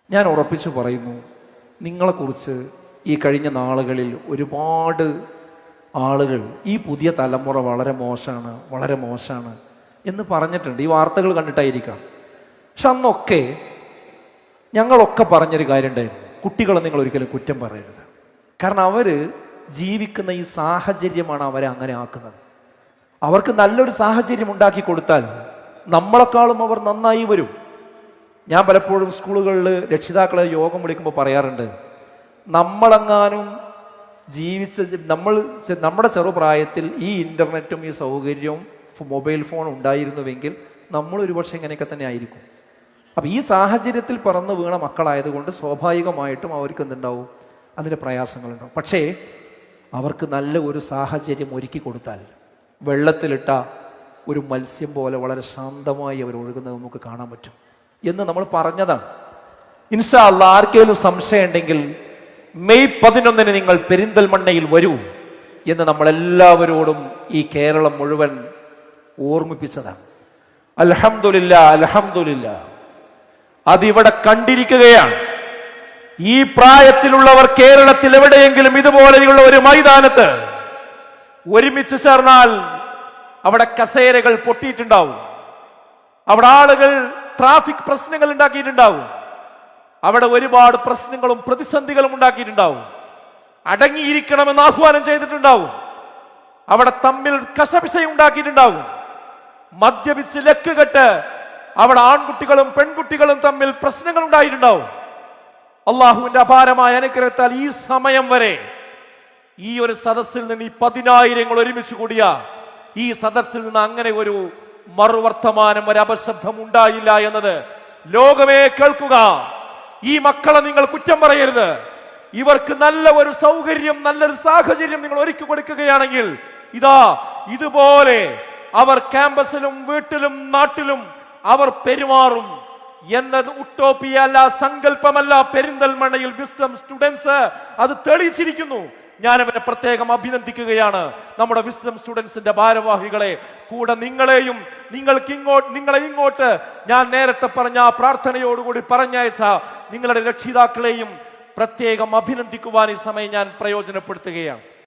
ഞാൻ ഉറപ്പിച്ചു പറയുന്നു, നിങ്ങളെക്കുറിച്ച് ഈ കഴിഞ്ഞ നാളുകളിൽ ഒരുപാട് ആളുകൾ ഈ പുതിയ തലമുറ വളരെ മോശമാണ്, വളരെ മോശമാണ് എന്ന് പറഞ്ഞിട്ടുണ്ട്. ഈ വാർത്തകൾ കണ്ടിട്ടായിരിക്കാം. പക്ഷെ അന്നൊക്കെ ഞങ്ങളൊക്കെ പറഞ്ഞൊരു കാര്യമുണ്ടായിരുന്നു, കുട്ടികളെ നിങ്ങൾ ഒരിക്കലും കുറ്റം പറയരുത്. കാരണം അവർ ജീവിക്കുന്ന ഈ സാഹചര്യമാണ് അവരെ അങ്ങനെ ആക്കുന്നത്. അവർക്ക് നല്ലൊരു സാഹചര്യം ഉണ്ടാക്കി കൊടുത്താൽ നമ്മളെക്കാളും അവർ നന്നായി വരും. ഞാൻ പലപ്പോഴും സ്കൂളുകളിൽ രക്ഷിതാക്കളെ യോഗം വിളിക്കുമ്പോൾ പറയാറുണ്ട്, നമ്മളെങ്ങാനും നമ്മുടെ ചെറുപ്രായത്തിൽ ഈ ഇൻ്റർനെറ്റും ഈ സൗകര്യവും മൊബൈൽ ഫോൺ ഉണ്ടായിരുന്നുവെങ്കിൽ നമ്മൾ ഒരുപക്ഷെ ഇങ്ങനെയൊക്കെ തന്നെ ആയിരിക്കും. അപ്പം ഈ സാഹചര്യത്തിൽ പറന്ന് വീണ മക്കളായതുകൊണ്ട് സ്വാഭാവികമായിട്ടും അവർക്ക് എന്തുണ്ടാവും, അതിൻ്റെ പ്രയാസങ്ങളുണ്ടാവും. പക്ഷേ അവർക്ക് നല്ല ഒരു സാഹചര്യം ഒരുക്കി കൊടുത്താൽ വെള്ളത്തിലിട്ട ഒരു മത്സ്യം പോലെ വളരെ ശാന്തമായി അവർ ഒഴുകുന്നത് നമുക്ക് കാണാൻ പറ്റും എന്ന് നമ്മൾ പറഞ്ഞതാണ്. ഇൻഷാ അല്ലാഹ് ആർക്കെങ്കിലും സംശയം ഉണ്ടെങ്കിൽ മെയ് 11 നിങ്ങൾ പെരിന്തൽമണ്ണയിൽ വരൂ എന്ന് നമ്മളെല്ലാവരോടും ഈ കേരളം മുഴുവൻ ഓർമ്മിപ്പിച്ചതാണ്. അൽഹംദുലില്ലാ, അൽഹംദുലില്ലാ, അതിവിടെ കണ്ടിരിക്കുകയാണ്. ഈ പ്രായത്തിലുള്ളവർ കേരളത്തിൽ എവിടെയെങ്കിലും ഇതുപോലെയുള്ള ഒരു മൈതാനത്ത് ഒരുമിച്ച് ചേർന്നാൽ അവിടെ കസേരകൾ പൊട്ടിയിട്ടുണ്ടാവും, അവിടെ ആളുകൾ ട്രാഫിക് പ്രശ്നങ്ങൾ ഉണ്ടാക്കിയിട്ടുണ്ടാവും, അവിടെ ഒരുപാട് പ്രശ്നങ്ങളും പ്രതിസന്ധികളും ഉണ്ടാക്കിയിട്ടുണ്ടാവും, അടങ്ങിയിരിക്കണമെന്ന് ആഹ്വാനം ചെയ്തിട്ടുണ്ടാവും, അവിടെ തമ്മിൽ കശപിശയും ഉണ്ടാക്കിയിട്ടുണ്ടാവും, മദ്യപിച്ച് ലക്കുകെട്ട് അവിടെ ആൺകുട്ടികളും പെൺകുട്ടികളും തമ്മിൽ പ്രശ്നങ്ങൾ ഉണ്ടായിട്ടുണ്ടാവും. അള്ളാഹുവിന്റെ അപാരമായ അനുഗ്രഹത്താൽ ഈ സമയം വരെ ഈ ഒരു സദസ്സിൽ നിന്ന് ഈ 10,000 ഒരുമിച്ച് കൂടിയ ഈ സദസ്സിൽ നിന്ന് അങ്ങനെ ഒരു മറുവർത്തമാനം, ഒരു അപശബ്ദം ഉണ്ടായില്ല എന്നത് ലോകമേ കേൾക്കുക. ഈ മക്കളെ നിങ്ങൾ കുറ്റം പറയരുത്. ഇവർക്ക് നല്ല ഒരു സൗകര്യം, നല്ലൊരു സാഹചര്യം നിങ്ങൾ ഒരുക്കി കൊടുക്കുകയാണെങ്കിൽ ഇതാ ഇതുപോലെ അവർ ക്യാമ്പസിലും വീട്ടിലും നാട്ടിലും അവർ പെരുമാറും എന്നത് ഉട്ടോപ്പിയ അല്ല, സങ്കല്പമല്ല. പെരിന്തൽമണ്ണയിൽ വിസ്ഡം സ്റ്റുഡൻസ് അത് തെളിയിച്ചിരിക്കുന്നു. ഞാൻ അവരെ പ്രത്യേകം അഭിനന്ദിക്കുകയാണ്, നമ്മുടെ വിസ്ഡം സ്റ്റുഡൻസിന്റെ ഭാരവാഹികളെ, കൂടെ നിങ്ങളെയും നിങ്ങളെ ഇങ്ങോട്ട് ഞാൻ നേരത്തെ പറഞ്ഞ പ്രാർത്ഥനയോടുകൂടി പറഞ്ഞയച്ച നിങ്ങളുടെ രക്ഷിതാക്കളെയും പ്രത്യേകം അഭിനന്ദിക്കുവാൻ ഈ സമയം ഞാൻ പ്രയോജനപ്പെടുത്തുകയാണ്.